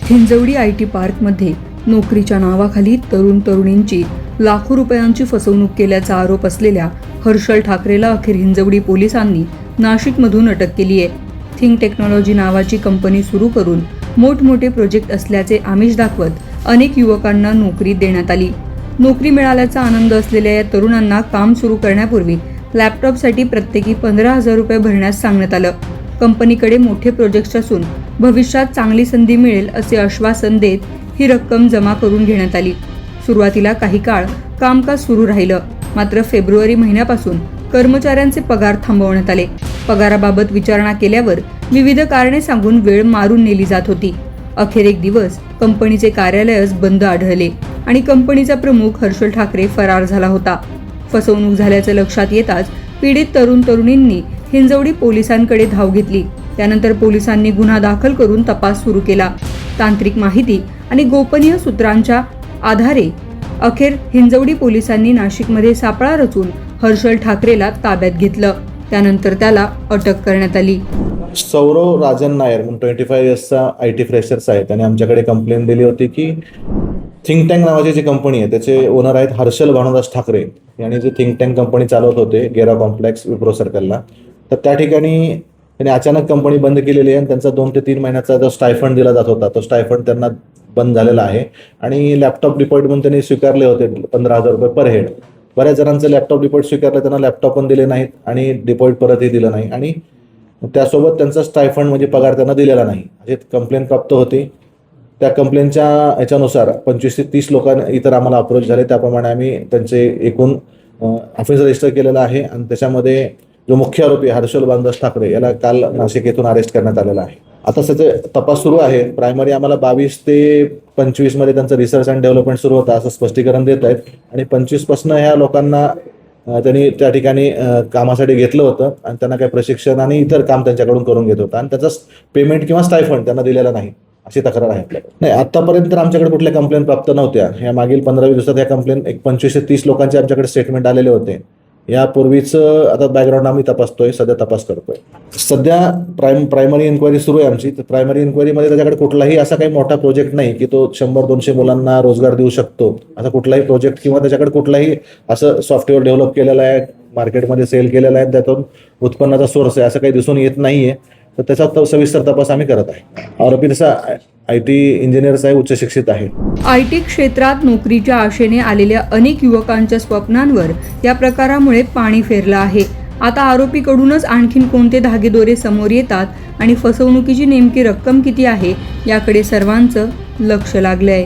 Hinjawadi IT पार्कमध्ये नोकरीच्या नावाखाली तरुणींची लाखो रुपयांची फसवणूक केल्याचा आरोप असलेल्या हर्षल ठाकरेला अखेर हिंजवडी पोलिसांनी नाशिकमधून अटक केली आहे. थिंक टेक्नॉलॉजी नावाची कंपनी सुरू करून मोठमोठे प्रोजेक्ट असल्याचे आमिष दाखवत अनेक युवकांना नोकरी देण्यात आली. नोकरी मिळाल्याचा आनंद असलेल्या या तरुणांना काम सुरू करण्यापूर्वी लॅपटॉपसाठी प्रत्येकी 15,000 रुपये भरण्यास सांगण्यात आलं. कंपनीकडे मोठे प्रोजेक्ट्स असून भविष्यात चांगली संधी मिळेल असे आश्वासन देत ही रक्कम जमा करून घेण्यात आली. सुरुवातीला काही काळ कामकाज सुरू राहिलं, मात्र फेब्रुवारी महिन्यापासून कर्मचाऱ्यांचे पगार थांबवण्यात आले. पगाराबाबत विचारणा केल्यावर विविध कारणे सांगून वेळ मारून नेली जात होती. अखेर एक दिवस कंपनीचे कार्यालयच बंद आढळले आणि कंपनीचा प्रमुख हर्षल ठाकरे फरार झाला होता. फसवणूक झाल्याचं लक्षात येताच पीडित तरुणींनी हिंजवडी पोलिसांकडे धाव घेतली. त्यानंतर पोलिसांनी गुन्हा दाखल करून तपास सुरू केला. तांत्रिक माहिती आणि गोपनीय सूत्रांच्या आधारे अखेर हिंजवडी पोलिसांनी नाशिकमध्ये सापळा रचून हर्षल ठाकरेला ताब्यात घेतलं. त्यानंतर त्याला अटक करण्यात आली. सौरव राजन नायर म्हणून 25 इयर्सचा IT फ्रेशर्स आहे. त्याने आमच्याकडे कंप्लेंट दिली होती की थिंक टँक नावाची जी कंपनी आहे त्याचे ओनर आहेत हर्षल भानुदास ठाकरे यांनी जी थिंक टँक कंपनी चालवत होते गेरा कॉम्प्लेक्स विप्रो सर्कलला, तर त्या ठिकाणी त्यांनी अचानक कंपनी बंद केलेली आहे आणि त्यांचा 2 ते 3 महिन्याचा जो स्टायफंड दिला जात होता तो स्टायफंड त्यांना बंद झालेला आहे. आणि लॅपटॉप डिपॉझिट म्हणून त्यांनी स्वीकारले होते 15,000 रुपये पर हेड. बऱ्याच जणांचं लॅपटॉप डिपॉझिट स्वीकारलं, त्यांना लॅपटॉप पण दिले नाहीत आणि डिपॉझिट परतही दिलं नाही आणि त्यासोबत त्यांचा स्टायफंड म्हणजे पगार त्यांना दिलेला नाही अशी कंप्लेंट प्राप्त होती. त्या कंप्लेंटच्या याच्यानुसार 25 ते 30 लोकांना इतर आम्हाला अप्रोच झाले. त्याप्रमाणे आम्ही त्यांचे एकूण ऑफिस रजिस्टर केलेलं आहे आणि त्याच्यामध्ये जो मुख्य आरोपी हर्षल भानुदास ठाकरे याला काल नाशिक येथून अरेस्ट करण्यात आलेला आहे. आता त्याचे तपास सुरू आहे. प्रायमरी आम्हाला 22 ते 25 मध्ये त्यांचं रिसर्च अँड डेव्हलपमेंट सुरू होतं असं स्पष्टीकरण देत आहेत आणि 25 पासून ह्या लोकांना त्यांनी त्या ठिकाणी कामासाठी घेतलं होतं आणि त्यांना काही प्रशिक्षण आणि इतर काम त्यांच्याकडून करून घेत होतं आणि त्याचा पेमेंट किंवा स्टायफंड त्यांना दिलेला नाही अशी तक्रार आहे आपल्याकडे. नाही, आतापर्यंत आमच्याकडे कुठल्या कंप्लेंट प्राप्त नव्हत्या. या मागील 15-20 दिवसात ह्या कंप्लेंट 25 ते 30 लोकांचे आमच्याकडे स्टेटमेंट आलेले होते. यापूर्वीच आता बॅकग्राऊंड आम्ही तपासतोय, सध्या तपास करतोय. सध्या प्रायमरी इन्क्वायरी सुरू आहे आमची. तर प्रायमरी इन्क्वायरीमध्ये त्याच्याकडे कुठलाही असा काही मोठा प्रोजेक्ट नाही की तो 100-200 मुलांना रोजगार देऊ शकतो. असा कुठलाही प्रोजेक्ट किंवा त्याच्याकडे कुठलाही असं सॉफ्टवेअर डेव्हलप केलेलं आहे, मार्केटमध्ये सेल केलेलं आहे, त्यातून उत्पन्नाचा सोर्स आहे असं काही दिसून येत नाहीये. तर त्याचा सविस्तर तपास आम्ही करत आहे. आरोपी तसा IT इंजिनियर्स आहे, उच्च शिक्षित आहे. IT क्षेत्रात नोकरीच्या आशेने आलेल्या अनेक युवकांच्या स्वप्नांवर या प्रकारामुळे पाणी फेरलं आहे. आता आरोपीकडूनच आणखीन कोणते धागेदोरे समोर येतात आणि फसवणुकीची नेमकी रक्कम किती आहे याकडे सर्वांचं लक्ष लागलंय.